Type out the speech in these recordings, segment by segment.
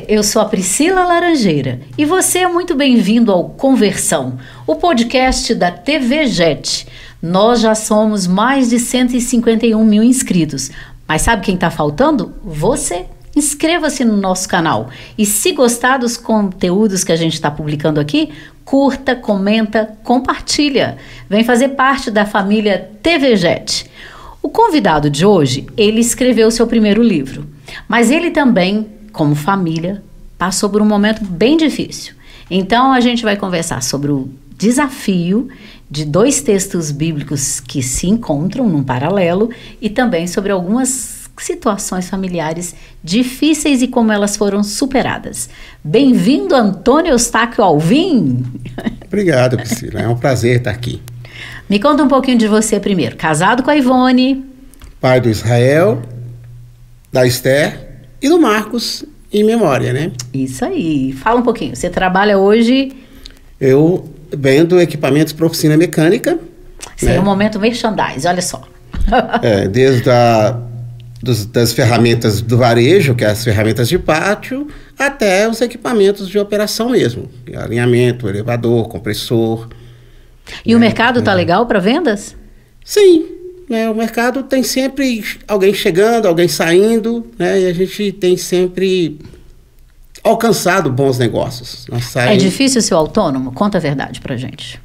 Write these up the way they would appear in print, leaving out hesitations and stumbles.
eu sou a Priscila Laranjeira e você é muito bem-vindo ao Conversão, o podcast da TV JET. Nós já somos mais de 151 mil inscritos, mas sabe quem está faltando? Você! Inscreva-se no nosso canal e se gostar dos conteúdos que a gente está publicando aqui, curta, comenta, compartilha. Vem fazer parte da família TV JET. O convidado de hoje, ele escreveu seu primeiro livro, mas ele também, como família, passou por um momento bem difícil. Então a gente vai conversar sobre o desafio de dois textos bíblicos que se encontram num paralelo e também sobre algumas situações familiares difíceis e como elas foram superadas. Bem-vindo, Antônio Eustáquio Alvim. Obrigado, Priscila. É um prazer estar aqui. Me conta um pouquinho de você primeiro. Casado com a Ivone. Pai do Israel, da Esther e do Marcos, em memória, né? Isso aí. Fala um pouquinho. Você trabalha hoje... Eu vendo equipamentos para oficina mecânica. Isso aí é um momento merchandise, olha só. Desde das ferramentas do varejo, que é as ferramentas de pátio, até os equipamentos de operação mesmo. Alinhamento, elevador, compressor. E o mercado está legal para vendas? Sim, o mercado tem sempre alguém chegando, alguém saindo, né? E a gente tem sempre alcançado bons negócios. É difícil ser autônomo? Conta a verdade pra gente.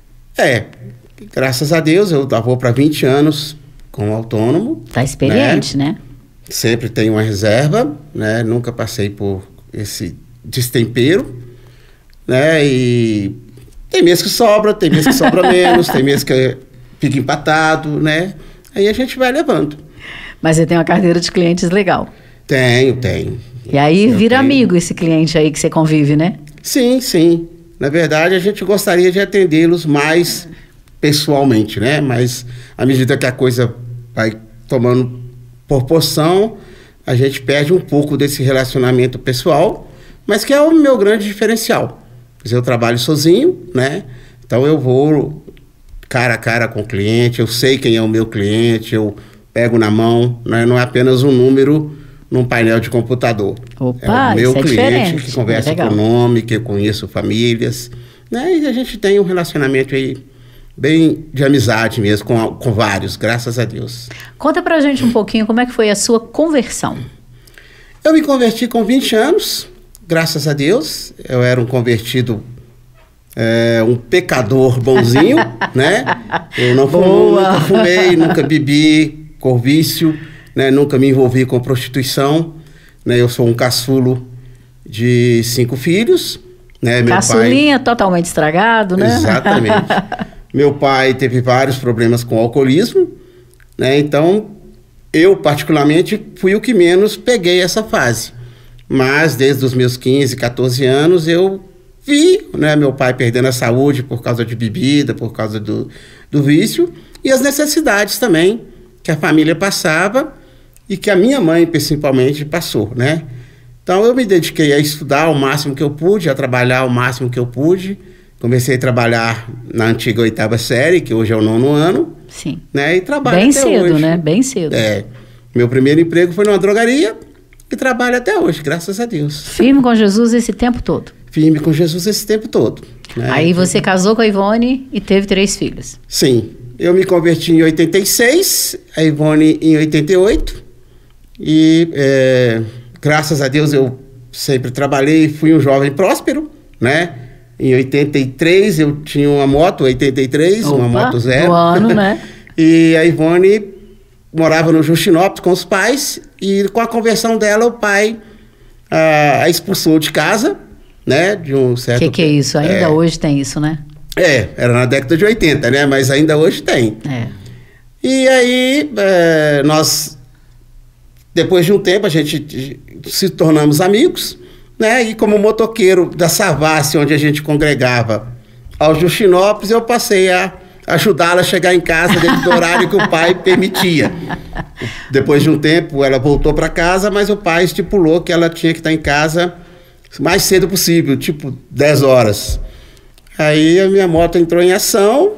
Graças a Deus, eu vou para 20 anos como autônomo. Tá experiente, né? Sempre tenho uma reserva, né? Nunca passei por esse destempero, né? E tem mês que sobra menos, tem mês que fica empatado, né? Aí a gente vai levando. Mas você tem uma carteira de clientes legal? Tenho. E aí vira amigo esse cliente aí que você convive, né? Sim. Na verdade, a gente gostaria de atendê-los mais pessoalmente, né? Mas à medida que a coisa vai tomando proporção, a gente perde um pouco desse relacionamento pessoal, mas que é o meu grande diferencial. Eu trabalho sozinho, né? Então eu vou cara a cara com o cliente, eu sei quem é o meu cliente, eu pego na mão, né? Não é apenas um número num painel de computador. Opa, é o meu cliente que é conversa com o nome, que eu conheço famílias, né? E a gente tem um relacionamento aí bem de amizade mesmo, com vários, graças a Deus. Conta pra gente um pouquinho como é que foi a sua conversão. Eu me converti com 20 anos, graças a Deus. Eu era um convertido, um pecador bonzinho, né? Eu nunca fumei, nunca bebi, com vício, né? Nunca me envolvi com prostituição, né? Eu sou um caçulo de 5 filhos, né? Caçulinha totalmente estragado, né? Exatamente. Meu pai teve vários problemas com alcoolismo, né? Então, eu particularmente fui o que menos peguei essa fase. Mas desde os meus 15, 14 anos, eu vi, né, meu pai perdendo a saúde por causa de bebida, por causa do vício, e as necessidades também que a família passava e que a minha mãe, principalmente, passou, né? Então, eu me dediquei a estudar o máximo que eu pude, a trabalhar o máximo que eu pude. Comecei a trabalhar na antiga 8ª série, que hoje é o 9º ano. Sim. Né? E trabalho bem até cedo, hoje. Né? Bem cedo. Meu primeiro emprego foi numa drogaria e trabalho até hoje, graças a Deus. Firme com Jesus esse tempo todo? Firme com Jesus esse tempo todo. Né? Aí você casou com a Ivone e teve 3 filhos? Sim. Eu me converti em 86, a Ivone em 88. E graças a Deus eu sempre trabalhei, fui um jovem próspero, né? Em 83 eu tinha uma moto, 83, uma moto zero. Do ano, né? E a Ivone morava no Justinópolis com os pais e com a conversão dela o pai a expulsou de casa, né? De um certo... Que é isso? Ainda hoje tem isso, né? Era na década de 80, né? Mas ainda hoje tem. E aí nós, depois de um tempo, a gente se tornamos amigos, né? E como motoqueiro da Savassi, onde a gente congregava, ao Justinópolis, eu passei a ajudá-la a chegar em casa dentro do horário que o pai permitia. Depois de um tempo, ela voltou para casa, mas o pai estipulou que ela tinha que estar em casa o mais cedo possível, tipo 10 horas. Aí a minha moto entrou em ação,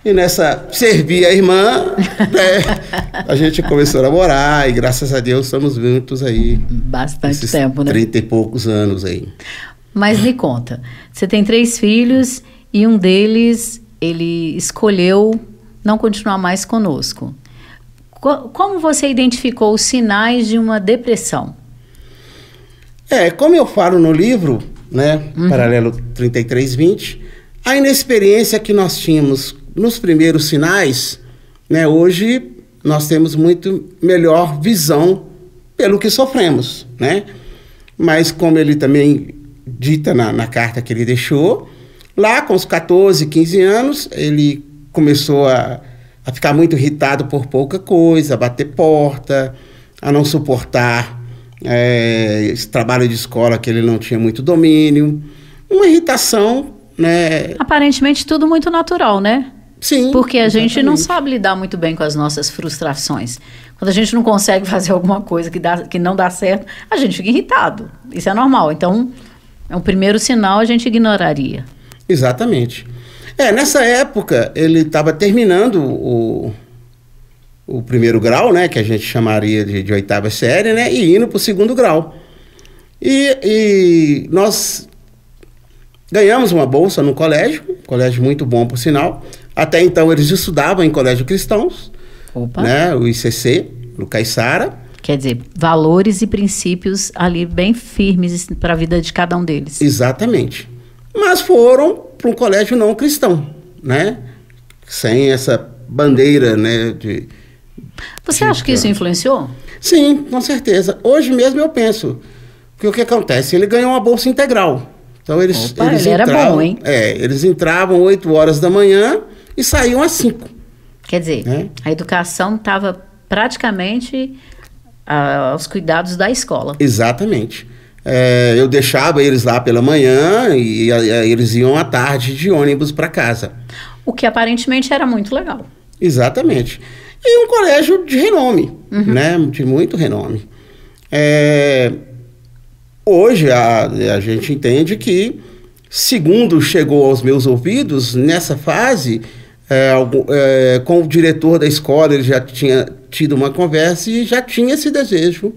e nessa servi a irmã, né? a gente começou a namorar e graças a Deus estamos juntos aí. Bastante tempo, né? 30 e poucos anos aí. Mas me conta, você tem 3 filhos e um deles, ele escolheu não continuar mais conosco. Como você identificou os sinais de uma depressão? Como eu falo no livro, né, Paralelo 3320, a inexperiência que nós tínhamos nos primeiros sinais, né, hoje nós temos muito melhor visão pelo que sofremos, né? Mas como ele também dita na carta que ele deixou, lá com os 14, 15 anos, ele começou a ficar muito irritado por pouca coisa, a bater porta, a não suportar esse trabalho de escola que ele não tinha muito domínio, uma irritação, né? Aparentemente tudo muito natural, né? Sim. Porque a gente não sabe lidar muito bem com as nossas frustrações. Quando a gente não consegue fazer alguma coisa que não dá certo, a gente fica irritado. Isso é normal. Então, é o primeiro sinal, a gente ignoraria. Exatamente. Nessa época, ele estava terminando o primeiro grau, né, que a gente chamaria de 8ª série, né, e indo para o 2º grau. E nós ganhamos uma bolsa no colégio muito bom, por sinal. Até então, eles estudavam em colégio cristãos, né, o ICC, no Caiçara. Quer dizer, valores e princípios ali bem firmes para a vida de cada um deles. Exatamente. Mas foram para um colégio não cristão, né? Sem essa bandeira, né? Você acha que isso influenciou? Sim, com certeza. Hoje mesmo eu penso que o que acontece? Ele ganhou uma bolsa integral. Então eles ele era bom, hein? Eles entravam 8 horas da manhã e saíam às 5. Quer dizer, a educação estava praticamente aos cuidados da escola. Exatamente. Eu deixava eles lá pela manhã e eles iam à tarde de ônibus para casa. O que aparentemente era muito legal. Exatamente. E um colégio de renome, né? De muito renome. Hoje a gente entende que, segundo chegou aos meus ouvidos, nessa fase, com o diretor da escola, ele já tinha tido uma conversa e já tinha esse desejo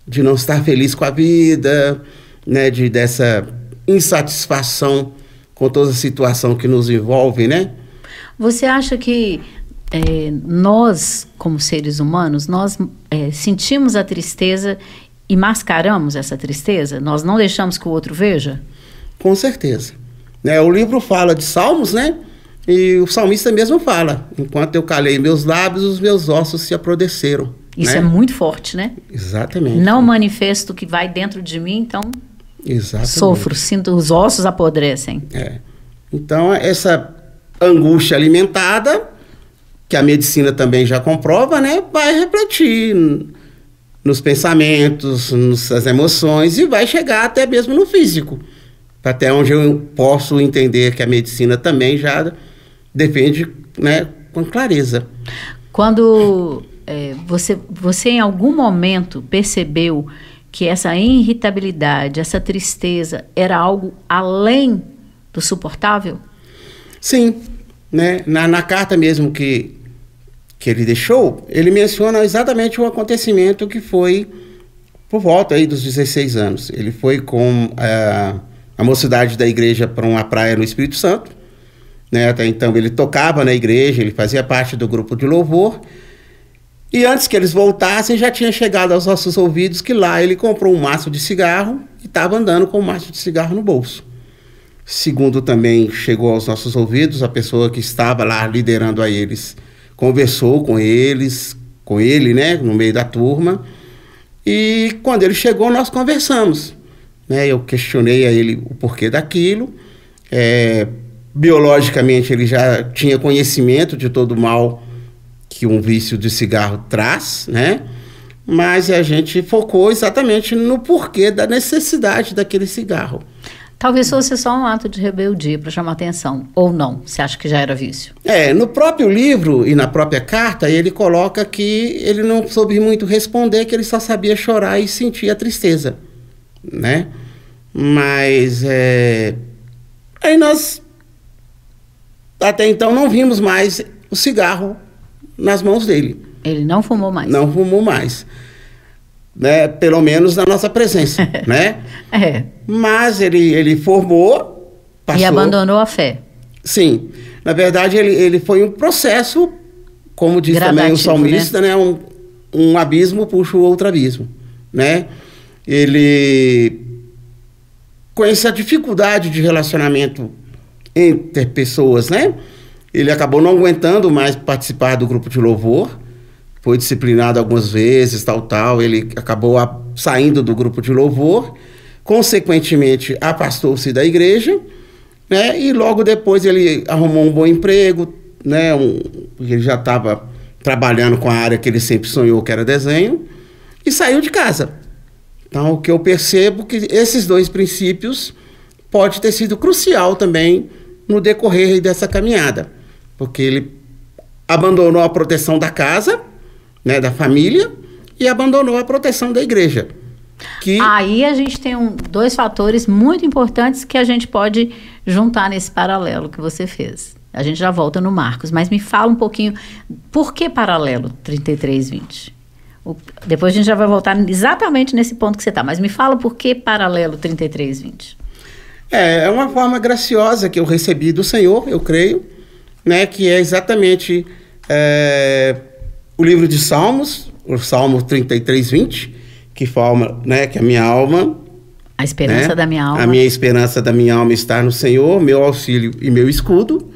de não estar feliz com a vida, né, dessa insatisfação com toda a situação que nos envolve, né? Você acha que nós, como seres humanos, nós sentimos a tristeza e mascaramos essa tristeza? Nós não deixamos que o outro veja? Com certeza. O livro fala de salmos, né? E o salmista mesmo fala: enquanto eu calei meus lábios, os meus ossos se aprodeceram. Isso é muito forte, né? Exatamente. Não manifesto o que vai dentro de mim, então sofro, sinto os ossos apodrecem. Então, essa angústia alimentada, que a medicina também já comprova, né, vai refletir nos pensamentos, nas emoções e vai chegar até mesmo no físico. Até onde eu posso entender que a medicina também já defende, né, com clareza. Quando você em algum momento percebeu que essa irritabilidade, essa tristeza era algo além do suportável? Sim, né? Na carta mesmo que ele deixou, ele menciona exatamente um acontecimento que foi por volta aí dos 16 anos. Ele foi com a mocidade da igreja para uma praia no Espírito Santo, né? Até então ele tocava na igreja, ele fazia parte do grupo de louvor. E antes que eles voltassem, já tinha chegado aos nossos ouvidos que lá ele comprou um maço de cigarro e estava andando com um maço de cigarro no bolso. Segundo também chegou aos nossos ouvidos, a pessoa que estava lá liderando a eles conversou com ele, né, no meio da turma. E quando ele chegou, nós conversamos, né? Eu questionei a ele o porquê daquilo. Biologicamente, ele já tinha conhecimento de todo o mal que um vício de cigarro traz, né? Mas a gente focou exatamente no porquê da necessidade daquele cigarro. Talvez fosse só um ato de rebeldia para chamar atenção, ou não? Você acha que já era vício? No próprio livro e na própria carta, ele coloca que ele não soube muito responder, que ele só sabia chorar e sentir a tristeza, né? Mas aí nós até então não vimos mais o cigarro nas mãos dele. Ele não fumou mais. Não fumou mais. Né? Pelo menos na nossa presença, né? Mas ele formou, passou... E abandonou a fé. Sim. Na verdade, ele foi um processo, como diz gradativo, também o salmista, né? Um abismo puxa o outro abismo, né? Ele, com essa dificuldade de relacionamento entre pessoas, né? Ele acabou não aguentando mais participar do grupo de louvor, foi disciplinado algumas vezes, tal, ele acabou saindo do grupo de louvor, consequentemente afastou-se da igreja, né? E logo depois ele arrumou um bom emprego, né? Porque ele já estava trabalhando com a área que ele sempre sonhou, que era desenho, e saiu de casa. Então, o que eu percebo que esses dois princípios pode ter sido crucial também no decorrer dessa caminhada, porque ele abandonou a proteção da casa, né, da família, e abandonou a proteção da igreja. Aí a gente tem dois fatores muito importantes que a gente pode juntar nesse paralelo que você fez. A gente já volta no Marcos, mas me fala um pouquinho, por que paralelo 33:20? Depois a gente já vai voltar exatamente nesse ponto que você está, mas me fala por que paralelo 33:20? É uma forma graciosa que eu recebi do Senhor, eu creio, né, que é exatamente o livro de Salmos, o Salmo 33:20, que fala, né, que a minha alma... A esperança, né, da minha alma. A minha esperança da minha alma está no Senhor, meu auxílio e meu escudo.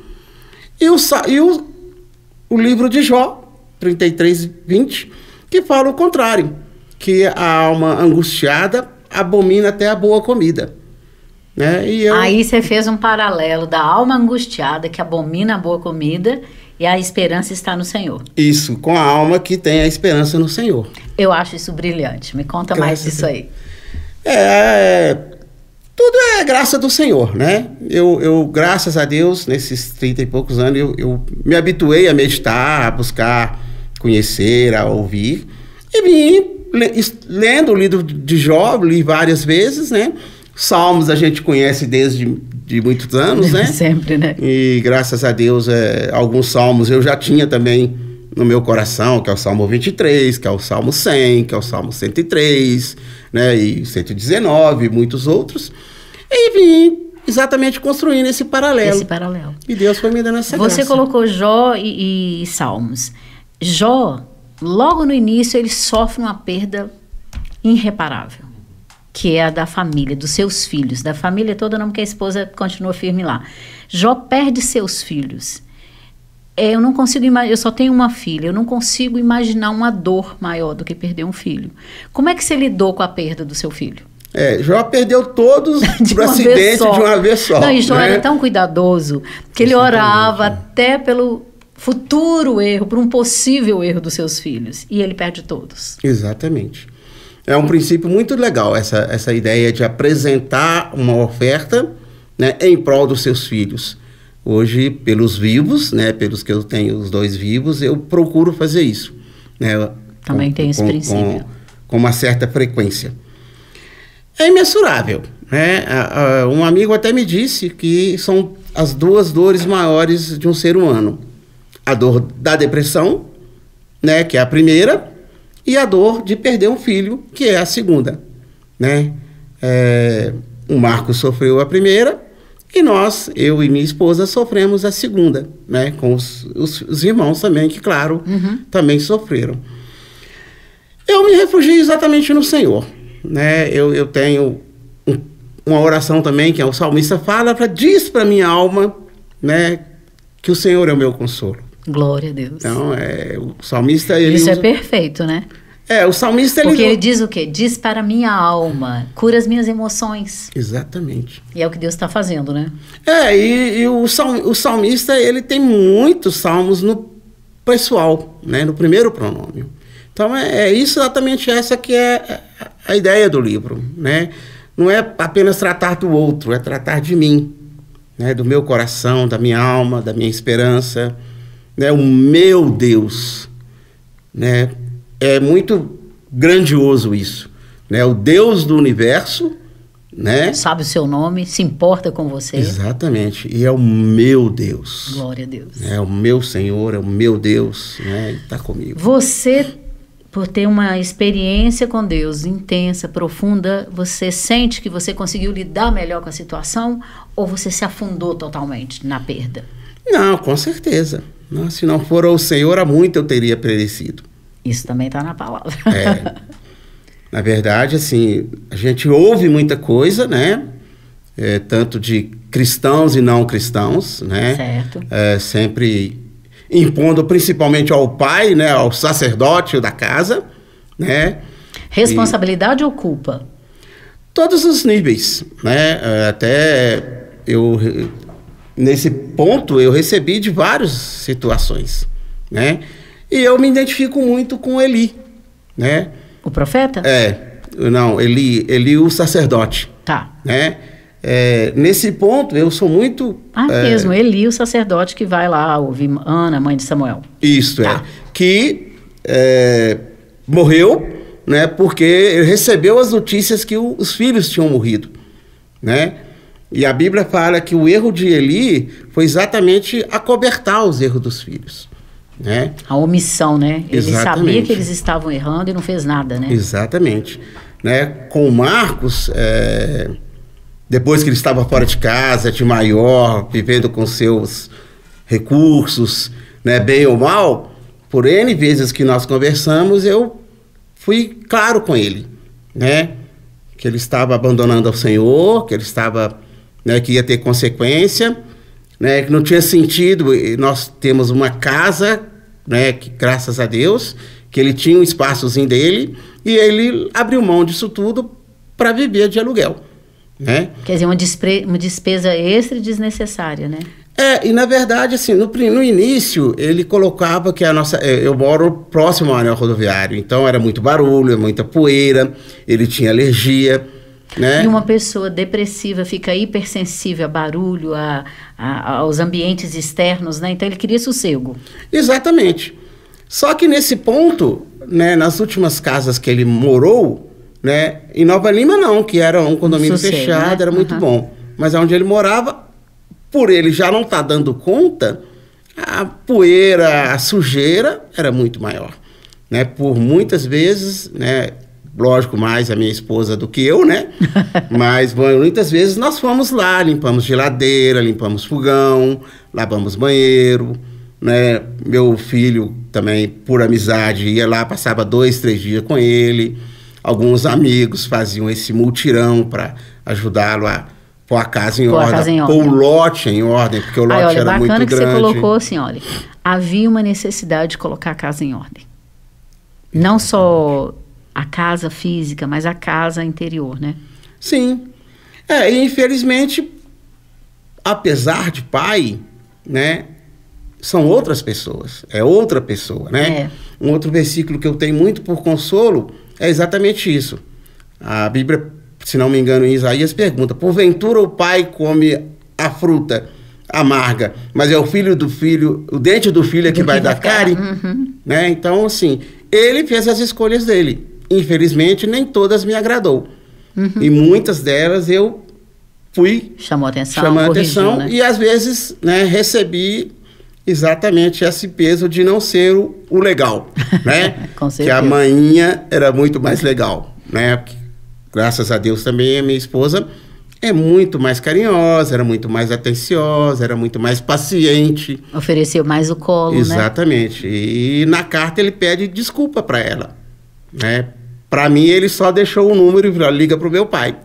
E o livro de Jó, 33:20, que fala o contrário, que a alma angustiada abomina até a boa comida. Né? Aí você fez um paralelo da alma angustiada que abomina a boa comida e a esperança está no Senhor. Isso, com a alma que tem a esperança no Senhor. Eu acho isso brilhante. Me conta mais disso aí. Tudo é graça do Senhor, né? Eu, graças a Deus, nesses 30 e poucos anos, eu me habituei a meditar, a buscar conhecer, a ouvir. E vim lendo o livro de Jó, li várias vezes, né? Salmos a gente conhece desde muitos anos, né? Sempre, né? E graças a Deus, alguns salmos eu já tinha também no meu coração, que é o Salmo 23, que é o Salmo 100, que é o Salmo 103, né? E 119, muitos outros. E vim exatamente construindo esse paralelo. E Deus foi me dando essa graça. Você colocou Jó e Salmos. Jó, logo no início, ele sofre uma perda irreparável, que é a da família, dos seus filhos, da família toda, não, porque a esposa continua firme lá. Jó perde seus filhos. Eu não consigo imaginar, eu só tenho uma filha, eu não consigo imaginar uma dor maior do que perder um filho. Como é que você lidou com a perda do seu filho? Jó perdeu todos por acidente de uma vez só. Não, e Jó era tão cuidadoso que ele orava até pelo futuro erro, por um possível erro dos seus filhos. E ele perde todos. Exatamente. É um princípio muito legal, essa ideia de apresentar uma oferta, né, em prol dos seus filhos. Hoje, pelos vivos, né, pelos que eu tenho os dois vivos, eu procuro fazer isso. Né, também tem esse princípio. Com uma certa frequência. É imensurável. Né? Um amigo até me disse que são as duas dores maiores de um ser humano. A dor da depressão, né, que é a primeira, e a dor de perder um filho, que é a segunda, né? O Marcos sofreu a primeira e nós, eu e minha esposa, sofremos a segunda, né? Com os irmãos também, que, claro, também sofreram. Eu me refugiei exatamente no Senhor, né? Eu tenho uma oração também, que o salmista fala, diz para minha alma, né, que o Senhor é o meu consolo. Glória a Deus. Então, o salmista... Isso é perfeito, né? O salmista... Porque ele diz o quê? Diz para minha alma, cura as minhas emoções. Exatamente. E é o que Deus está fazendo, né? E o salmista, ele tem muitos salmos no pessoal, né? No primeiro pronome. Então, isso exatamente essa que é a ideia do livro, né? Não é apenas tratar do outro, é tratar de mim, né? Do meu coração, da minha alma, da minha esperança, né? O meu Deus, né? É muito grandioso isso, né? O Deus do universo, né? Sabe o seu nome, se importa com você. Exatamente. E é o meu Deus. Glória a Deus. É o meu Senhor, é o meu Deus, né? E está comigo. Você, por ter uma experiência com Deus intensa, profunda, você sente que você conseguiu lidar melhor com a situação ou você se afundou totalmente na perda? Não, com certeza. Não, se não for o Senhor, há muito eu teria perecido. Isso também está na palavra. Na verdade, assim, a gente ouve muita coisa, né? Tanto de cristãos e não cristãos, né? Certo. Sempre impondo principalmente ao pai, né? Ao sacerdote da casa, né? Responsabilidade ou culpa? Todos os níveis, né? Até eu, nesse ponto, eu recebi de várias situações, né? E eu me identifico muito com Eli, né? O profeta? Não, Eli o sacerdote. Tá. Né? Nesse ponto, eu sou muito... mesmo, Eli, o sacerdote que vai lá ouvir Ana, mãe de Samuel. Isso, tá. Que morreu, né? Porque ele recebeu as notícias que os filhos tinham morrido, né? E a Bíblia fala que o erro de Eli foi exatamente acobertar os erros dos filhos. Né? A omissão, né? Ele Exatamente. Sabia que eles estavam errando e não fez nada, né? Exatamente. Né? Com o Marcos, depois que ele estava fora de casa, de maior, vivendo com seus recursos, né, bem ou mal, por N vezes que nós conversamos, eu fui claro com ele, né? Que ele estava abandonando ao Senhor, que ele estava, né, que ia ter consequência, né, que não tinha sentido. Nós temos uma casa, né, que graças a Deus, que ele tinha um espaçozinho dele e ele abriu mão disso tudo para viver de aluguel, né? Quer dizer, uma despesa extra e desnecessária, né? E na verdade, assim, no início ele colocava que eu moro próximo ao anel rodoviário, então era muito barulho, muita poeira, ele tinha alergia, né? E uma pessoa depressiva fica hipersensível a barulho, aos ambientes externos, né? Então ele queria sossego. Exatamente. Só que nesse ponto, né, nas últimas casas que ele morou, né, em Nova Lima não, que era um condomínio fechado, né? Era muito bom. Mas onde ele morava, por ele já não estar dando conta, a poeira, a sujeira era muito maior, né? Por muitas vezes, né? Lógico, mais a minha esposa do que eu, né? Mas muitas vezes nós fomos lá, limpamos geladeira, limpamos fogão, lavamos banheiro, né? Meu filho também, por amizade, ia lá, passava 2, 3 dias com ele. Alguns amigos faziam esse mutirão para ajudá-lo a pôr a casa em ordem, pôr o lote em ordem, porque o lote era muito grande. Bacana que você colocou assim, olha, havia uma necessidade de colocar a casa em ordem. Não só a casa física, mas a casa interior, né? Sim. E infelizmente, apesar de pai, né, são outras pessoas. É outra pessoa, né? Um outro versículo que eu tenho muito por consolo é exatamente isso. A Bíblia, se não me engano, em Isaías pergunta: porventura o pai come a fruta amarga, mas é o filho do filho, o dente do filho é que vai dar cárie? Né? Então, assim, ele fez as escolhas dele. Infelizmente, nem todas me agradou. E muitas delas eu fui chamando atenção, corrigiu, né? E às vezes, né, recebi exatamente esse peso de não ser o legal, né? Com certeza. Que a mainha era muito mais legal, né? Porque, graças a Deus também a minha esposa é muito mais carinhosa, era muito mais atenciosa, era muito mais paciente. Ofereceu mais o colo, exatamente. Né? E na carta ele pede desculpa para ela, né? Para mim ele só deixou o número e falou: liga pro meu pai.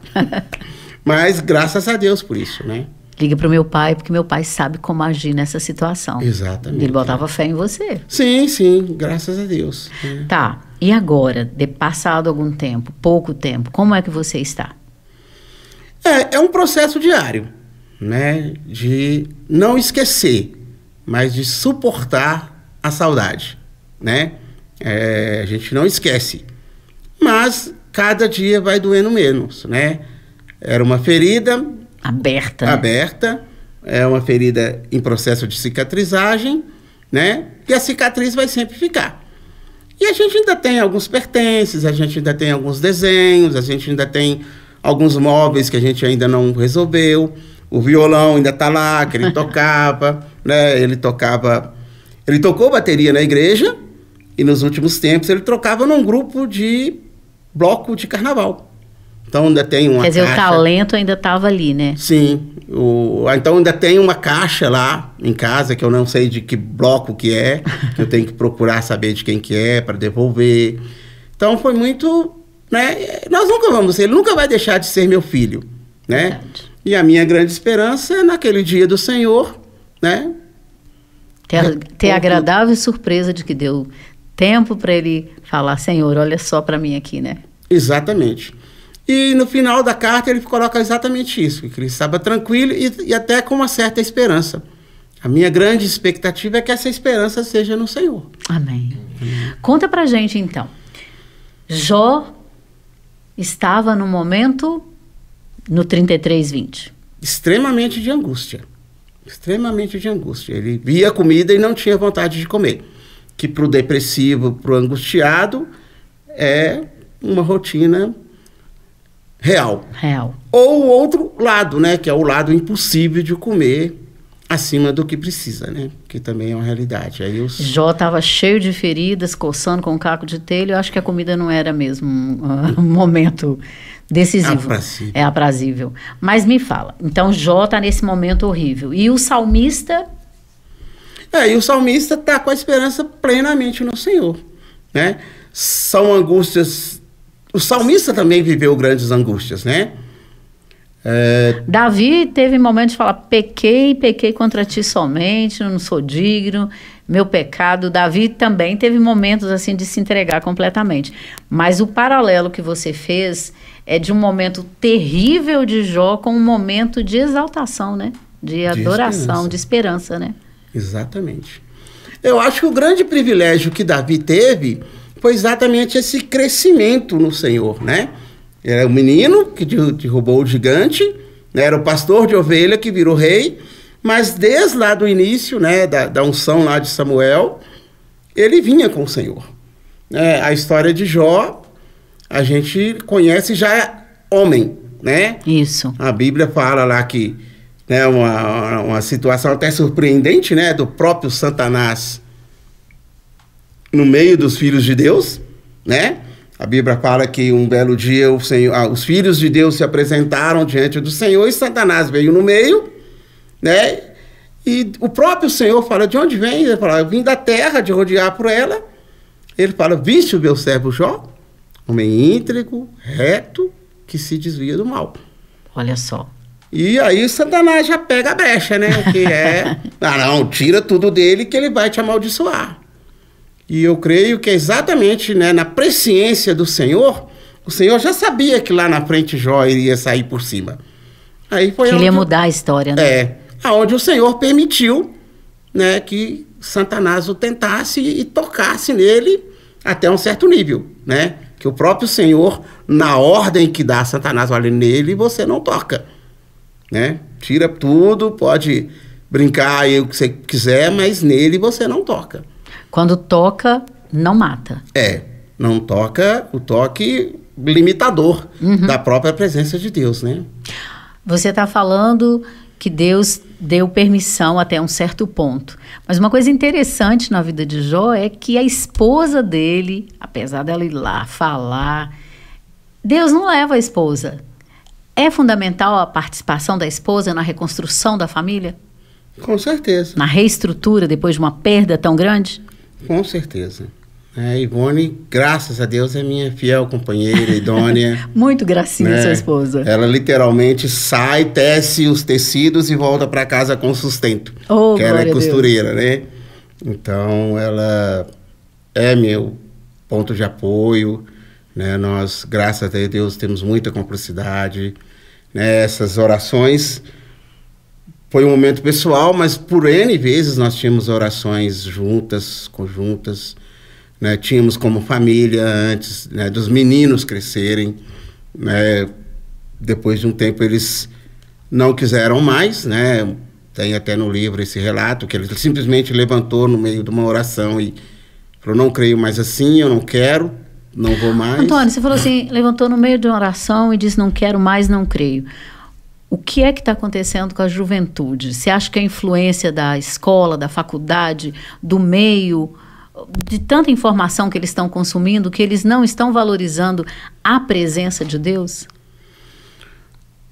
Mas graças a Deus por isso, né? Liga pro meu pai, porque meu pai sabe como agir nessa situação. Exatamente. Ele botava fé em você. Sim, sim, graças a Deus. Tá, e agora, de passado algum tempo, pouco tempo, como é que você está? É um processo diário, né? De não esquecer, mas de suportar a saudade, né? A gente não esquece, mas cada dia vai doendo menos, né? Era uma ferida aberta, né? Aberta, é uma ferida em processo de cicatrizagem, né? E a cicatriz vai sempre ficar. E a gente ainda tem alguns pertences, a gente ainda tem alguns desenhos, a gente ainda tem alguns móveis que a gente ainda não resolveu, o violão ainda está lá, que ele tocava, né? Ele tocou bateria na igreja e nos últimos tempos ele tocava num grupo de bloco de carnaval. Então ainda tem uma caixa. Quer dizer, o talento ainda estava ali, né? Sim. Então ainda tem uma caixa lá em casa, que eu não sei de que bloco que é, que eu tenho que procurar saber de quem que é para devolver. Então foi muito, né? Ele nunca vai deixar de ser meu filho, né? Verdade. E a minha grande esperança é naquele dia do Senhor, né? Ter a agradável surpresa de que deu tempo para ele falar, Senhor, olha só para mim aqui, né? Exatamente. E no final da carta ele coloca exatamente isso, que ele estava tranquilo e até com uma certa esperança. A minha grande expectativa é que essa esperança seja no Senhor. Amém. Conta pra gente então. Jó estava no momento, no 33:20. Extremamente de angústia. Extremamente de angústia. Ele via comida e não tinha vontade de comer. Que para o depressivo, para o angustiado, é uma rotina real. Ou o outro lado, né? Que é o lado impossível de comer acima do que precisa, né? Que também é uma realidade. Aí Jó estava cheio de feridas, coçando com um caco de telho. Eu acho que a comida não era mesmo um momento decisivo. Aprazível. É aprazível. Mas me fala, então Jó está nesse momento horrível. E o salmista? E o salmista está com a esperança plenamente no Senhor, né? São angústias. O salmista também viveu grandes angústias, né? Davi teve momentos de falar, pequei contra ti somente, não sou digno, meu pecado. Davi também teve momentos assim de se entregar completamente. Mas o paralelo que você fez é de um momento terrível de Jó com um momento de exaltação, né? De adoração, de esperança, né? Exatamente. Eu acho que o grande privilégio que Davi teve foi exatamente esse crescimento no Senhor, né? Era o menino que derrubou o gigante, né? Era o pastor de ovelha que virou rei, mas desde lá do início, né, da unção lá de Samuel, ele vinha com o Senhor. A história de Jó, a gente conhece já homem, né? Isso. A Bíblia fala lá que, né, uma situação até surpreendente, né, do próprio Satanás no meio dos filhos de Deus, né? A Bíblia fala que um belo dia os filhos de Deus se apresentaram diante do Senhor e Satanás veio no meio, né? E o próprio Senhor fala, de onde vem? Ele fala, eu vim da terra de rodear por ela. Ele fala, viste o meu servo Jó? Homem íntegro, reto, que se desvia do mal. Olha só. E aí Satanás já pega a brecha, né? Que tira tudo dele que ele vai te amaldiçoar. E eu creio que exatamente, né, na presciência do Senhor, o Senhor já sabia que lá na frente Jó iria sair por cima. Aí foi que ele ia mudar a história, né? Aonde o Senhor permitiu, né, que Satanás o tentasse e tocasse nele até um certo nível, né? Que o próprio Senhor, na ordem que dá a Satanás, olha, nele você não toca, né? Tira tudo, pode brincar aí o que você quiser, mas nele você não toca. Quando toca, não mata. Não toca o toque limitador da própria presença de Deus, né? Você está falando que Deus deu permissão até um certo ponto. Mas uma coisa interessante na vida de Jó é que a esposa dele, apesar dela ir lá falar, Deus não leva a esposa. É fundamental a participação da esposa na reconstrução da família? Com certeza. Na reestrutura depois de uma perda tão grande? Com certeza. Ivone, graças a Deus, é minha fiel companheira, idônea. Muito gracinha, sua esposa. Ela literalmente sai, tece os tecidos e volta para casa com sustento. Que ela é costureira, né? Então, ela é meu ponto de apoio, né? Nós, graças a Deus, temos muita cumplicidade, né? Essas orações foi um momento pessoal, mas por N vezes nós tínhamos orações juntas, conjuntas, né? Tínhamos como família antes, né, dos meninos crescerem, né? Depois de um tempo eles não quiseram mais, né? Tem até no livro esse relato que ele simplesmente levantou no meio de uma oração e falou, não creio mais assim, eu não quero, não vou mais. Antônio, você falou assim, levantou no meio de uma oração e disse, não quero mais, não creio. O que é que está acontecendo com a juventude? Você acha que a influência da escola, da faculdade, do meio, de tanta informação que eles estão consumindo, que eles não estão valorizando a presença de Deus?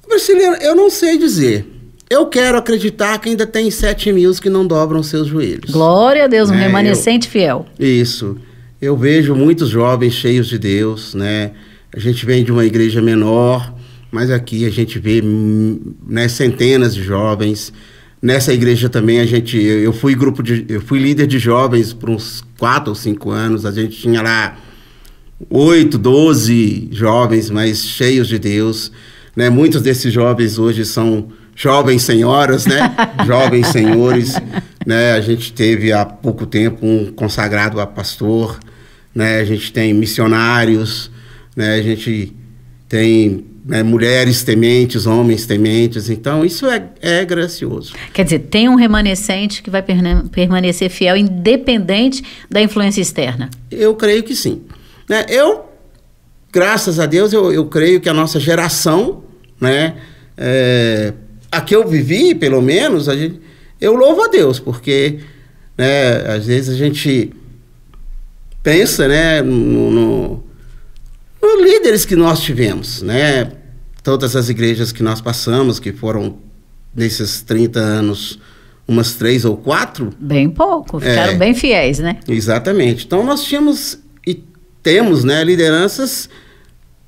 Priscila, eu não sei dizer. Eu quero acreditar que ainda tem 7 mil que não dobram seus joelhos. Glória a Deus, um remanescente fiel. Isso. Eu vejo muitos jovens cheios de Deus, né? A gente vem de uma igreja menor, mas aqui a gente vê, né, centenas de jovens. Nessa igreja também eu fui líder de jovens por uns 4 ou 5 anos. A gente tinha lá 8, 12 jovens, mas cheios de Deus, né? Muitos desses jovens hoje são jovens senhoras, né? Jovens senhores, né? A gente teve há pouco tempo um consagrado a pastor, né? A gente tem missionários, né? A gente tem, né, mulheres tementes, homens tementes. Então, isso é gracioso. Quer dizer, tem um remanescente que vai permanecer fiel, independente da influência externa? Eu creio que sim. Né? Graças a Deus, eu creio que a nossa geração, né? A que eu vivi, pelo menos, eu louvo a Deus, porque, né, às vezes a gente pensa, né, no líderes que nós tivemos, né? Todas as igrejas que nós passamos, que foram, nesses 30 anos, umas 3 ou 4. Bem pouco, ficaram bem fiéis, né? Exatamente. Então, nós tínhamos e temos, né, lideranças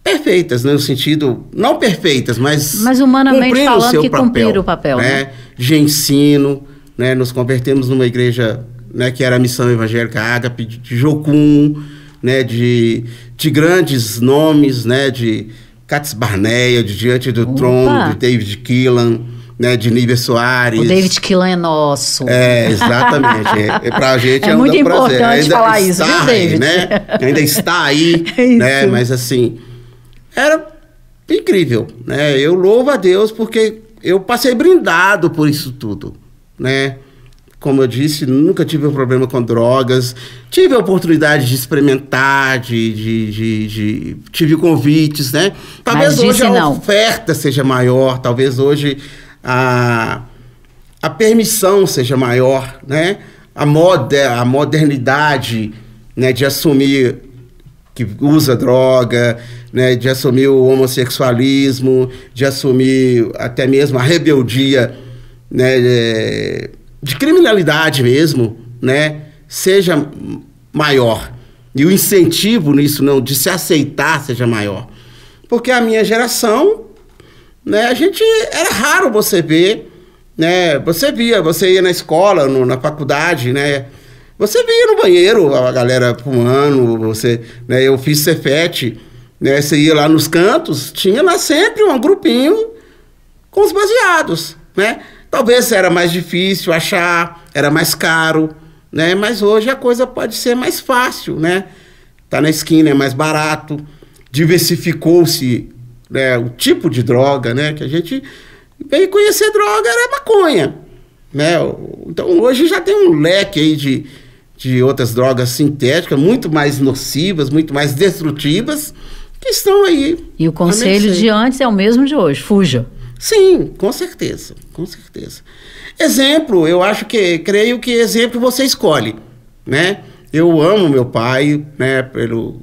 perfeitas, né, no sentido, não perfeitas, mas humanamente falando, que papel, cumpriram o papel, né? De ensino, né? Nos convertemos numa igreja, né, que era a Missão Evangélica Ágape, de Jocum, né, de grandes nomes, né, de Katz Barneia, de Diante do Trono, de David Keelan, né, de Níver Soares. O David Keelan é nosso. Exatamente. Pra gente é muito importante ainda falar isso, viu, David? Né? Ainda está aí, né? Mas assim, era incrível, né? Eu louvo a Deus porque eu passei brindado por isso tudo, né? Como eu disse, nunca tive um problema com drogas, tive a oportunidade de experimentar, tive convites, né? Talvez hoje a oferta seja maior, talvez hoje a permissão seja maior, né? A modernidade, né, de assumir que usa droga, né, de assumir o homossexualismo, de assumir até mesmo a rebeldia, né, de criminalidade mesmo, né, seja maior. E o incentivo nisso, não, de se aceitar, seja maior. Porque a minha geração, né, era raro você ver, né, você ia na escola, na faculdade, né, você via no banheiro a galera fumando, né, eu fiz Cefete, né, você ia lá nos cantos, tinha lá sempre um grupinho com os baseados, né. Talvez era mais difícil achar, era mais caro, né? Mas hoje a coisa pode ser mais fácil, né? Tá na esquina, é mais barato, diversificou-se, né, o tipo de droga, né? Que a gente veio conhecer droga, era maconha, né? Então hoje já tem um leque aí de outras drogas sintéticas, muito mais nocivas, muito mais destrutivas, que estão aí. E o conselho de antes é o mesmo de hoje, fuja. Sim, com certeza, com certeza. Exemplo, creio que exemplo você escolhe, né? Eu amo meu pai, né, pelo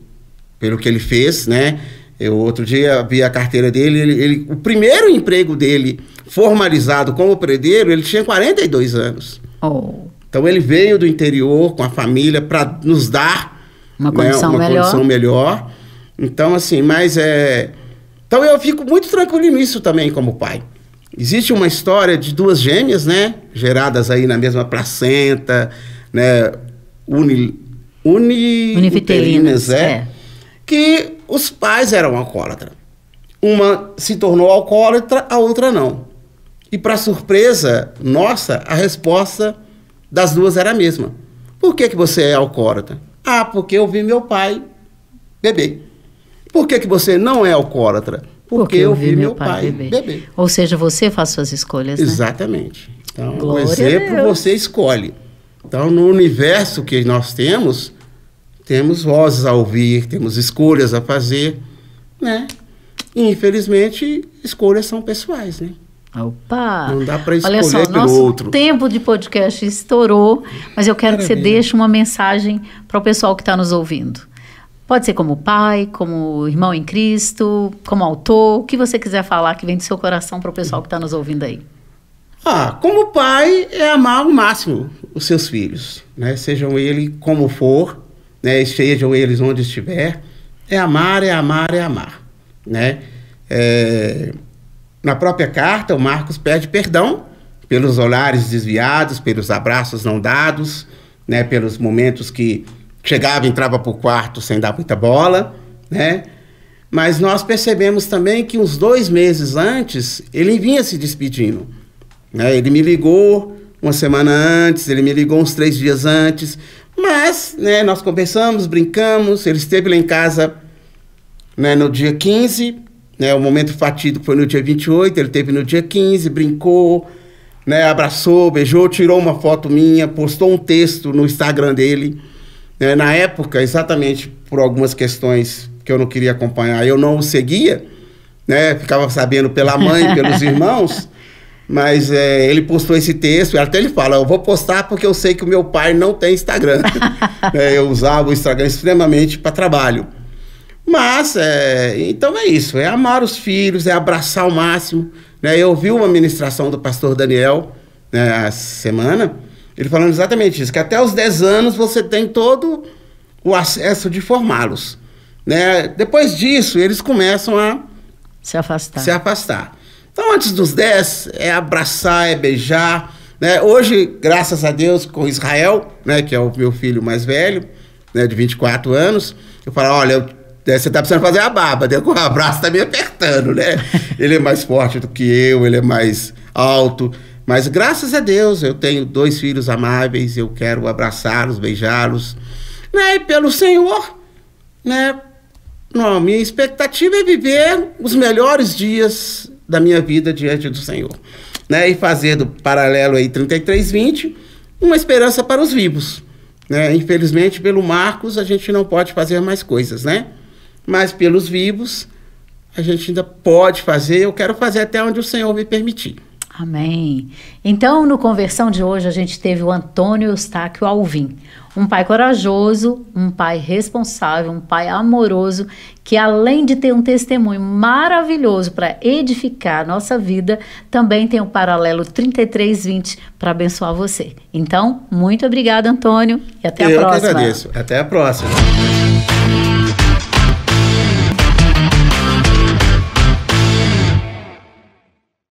que ele fez, né? Eu outro dia vi a carteira dele, o primeiro emprego dele formalizado como predeiro, ele tinha 42 anos. Oh. Então ele veio do interior com a família para nos dar uma condição, né, condição melhor. Então assim, então eu fico muito tranquilo nisso também como pai. Existe uma história de 2 gêmeas, né? Geradas aí na mesma placenta, né? Univitelinas, que os pais eram alcoólatras. Uma se tornou alcoólatra, a outra não. E para surpresa nossa, a resposta das duas era a mesma. Por que você é alcoólatra? Ah, porque eu vi meu pai beber. Por que você não é alcoólatra? Porque eu vi meu pai beber. Ou seja, você faz suas escolhas, né? Exatamente. Então, o exemplo você escolhe. Então, no universo que nós temos, temos vozes a ouvir, temos escolhas a fazer, né? E, infelizmente, escolhas são pessoais, né? Opa! Não dá para escolher Olha só, pelo nosso outro. tempo de podcast estourou, mas eu quero que você deixe uma mensagem para o pessoal que está nos ouvindo. Pode ser como pai, como irmão em Cristo, como autor, o que você quiser falar que vem do seu coração para o pessoal que está nos ouvindo aí. Como pai é amar ao máximo os seus filhos, né? Sejam eles como for, né? Estejam eles onde estiver, é amar, é amar, é amar, né? Na própria carta, o Marcos pede perdão pelos olhares desviados, pelos abraços não dados, né? Pelos momentos que chegava e entrava para o quarto sem dar muita bola, né? Mas nós percebemos também que uns 2 meses antes, ele vinha se despedindo, né? Ele me ligou uma semana antes, ele me ligou uns 3 dias antes, mas, né, nós conversamos, brincamos, ele esteve lá em casa, né, no dia 15, né, o momento fatídico foi no dia 28, ele esteve no dia 15, brincou, né, abraçou, beijou, tirou uma foto minha, postou um texto no Instagram dele. Na época, exatamente por algumas questões que eu não queria acompanhar, eu não o seguia, né, ficava sabendo pela mãe, pelos irmãos, mas ele postou esse texto, até ele fala, eu vou postar porque eu sei que o meu pai não tem Instagram. Eu usava o Instagram extremamente para trabalho. Mas, então é isso, é amar os filhos, é abraçar ao máximo, né? Eu ouvi uma ministração do pastor Daniel, né, essa semana, ele falando exatamente isso, que até os 10 anos você tem todo o acesso de formá-los, né? Depois disso, eles começam a se afastar. Então, antes dos 10, é abraçar, é beijar, né? Hoje, graças a Deus, com Israel, né, que é o meu filho mais velho, né, de 24 anos, eu falo, olha, você tá precisando fazer a barba, o abraço tá me apertando, né? Ele é mais forte do que eu, ele é mais alto, mas graças a Deus eu tenho 2 filhos amáveis, eu quero abraçá-los, beijá-los, né? E pelo Senhor, né? Não, minha expectativa é viver os melhores dias da minha vida diante do Senhor, né? E fazer do paralelo aí 33:20 uma esperança para os vivos, né? Infelizmente, pelo Marcos, a gente não pode fazer mais coisas, né? Mas pelos vivos, a gente ainda pode fazer, eu quero fazer até onde o Senhor me permitir. Amém. Então, no Conversão de hoje, a gente teve o Antônio Eustáquio Alvim, um pai corajoso, um pai responsável, um pai amoroso, que além de ter um testemunho maravilhoso para edificar a nossa vida, também tem o paralelo 33:20 para abençoar você. Então, muito obrigada, Antônio, e até a próxima. Eu que agradeço. Até a próxima.